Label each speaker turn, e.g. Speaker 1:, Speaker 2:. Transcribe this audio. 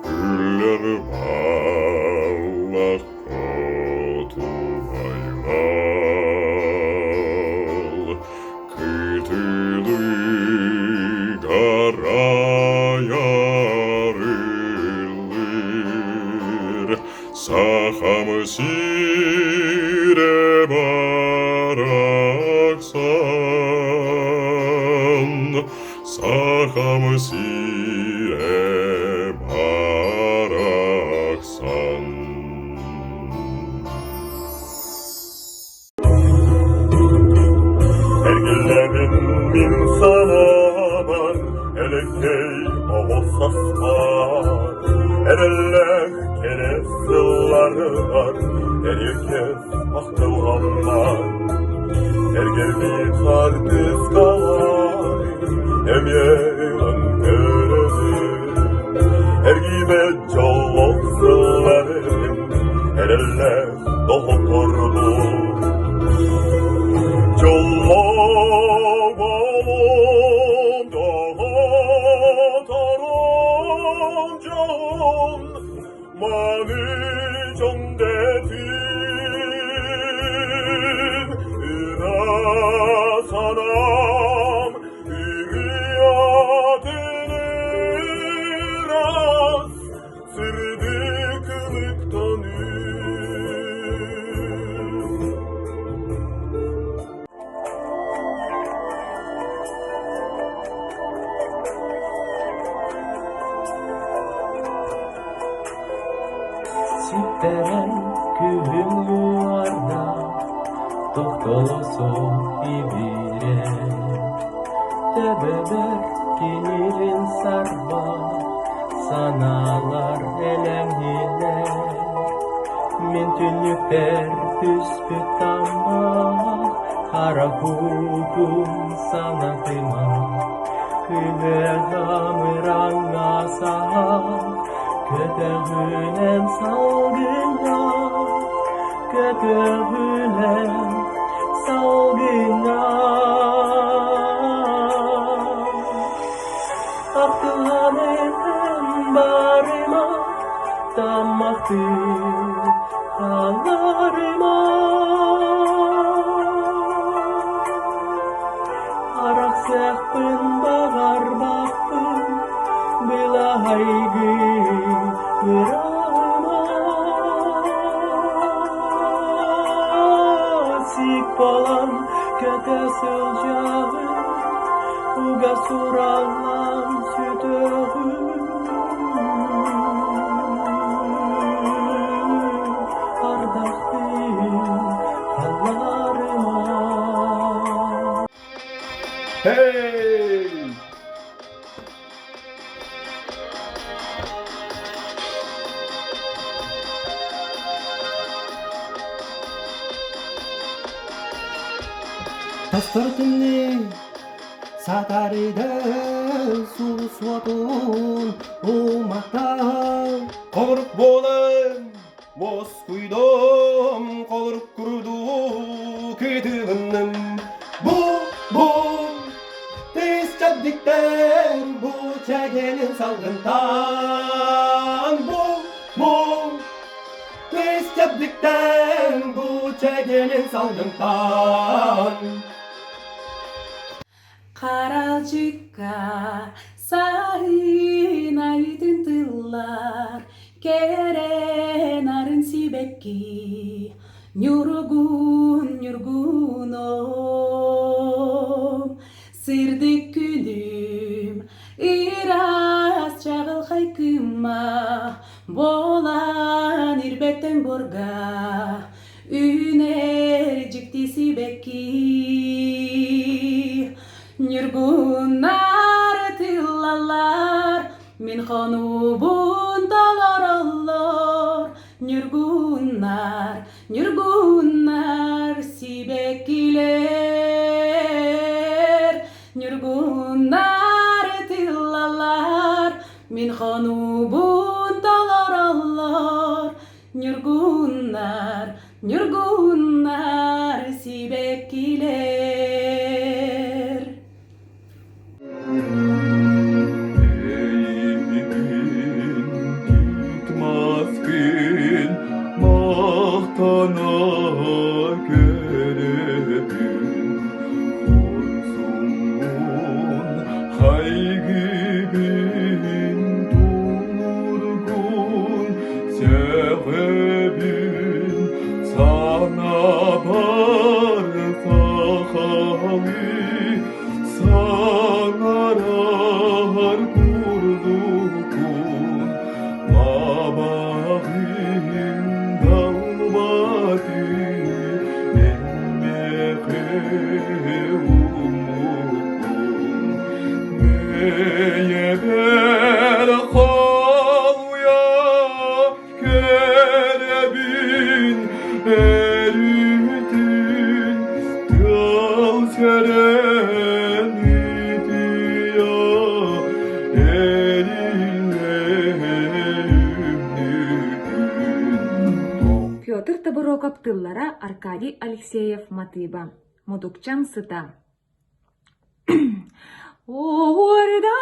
Speaker 1: Күллер балақ отубайғал, күтілі гараярылыр, Сахам сирэ барахсан, Сахам сирэ барахсан. Ergelerin min sana var, elekey oğuzsas var, erellek keresılları var, erkes aktılganlar. Эргэрбит хаартыскалар, эмьеğin körüdür, эргибет жолоксыларын, эреллер доғырды. Жоллап алып дağıtarım can, mani can detin, sanam hürriyatını ras, sırdıklıktan
Speaker 2: Sütten kühümlüarda tohtoloso ibire, tebebek kinirin sarba, sanalar elemhile. Min tüllükler püspüt tamma, kara hudum sana kıyma. Küle damıranga saha, kötüğünem salgına, kötüğünem salgına. Aktılanem barıma, tammahtı halarıma. Arak sekpin bağar baktım, bilahaygı virama. Sik bolan köte sılcağı, uga suralan sütüğü. Ardaktım hallarıma.
Speaker 3: Hey!
Speaker 4: Tostor tımnıı, satarıйда su suatun umakta.
Speaker 3: Koluruk bolem, mos kuydum, koluruk kurudu kütüğünüm.
Speaker 4: Bu tez çabdikten, bu çekenin salgından. Bu tez çabdikten, bu çekenin salgından.
Speaker 5: Karalcıkka sayın aydın tıllar, keren arın sibekki, nyurgunum, sırdık günüm, iras çağıl haykıma, bolan irbetten borga, ünercikti sibekki. Nyurgunar tillalar, min hanubun dalar allar. Nyurgunar sibekiler. Nyurgunar tillalar, min hanubun dalar allar. Nyurgunar sibekiler.
Speaker 1: Ар курдукун Мабахин далбати Энмехе умукун Мейебер халуя Керебин эритин Тал серен ития
Speaker 6: Петр Табыроков тыллара Аркадий Алексеев матыба. Мудукчан сыта. Орда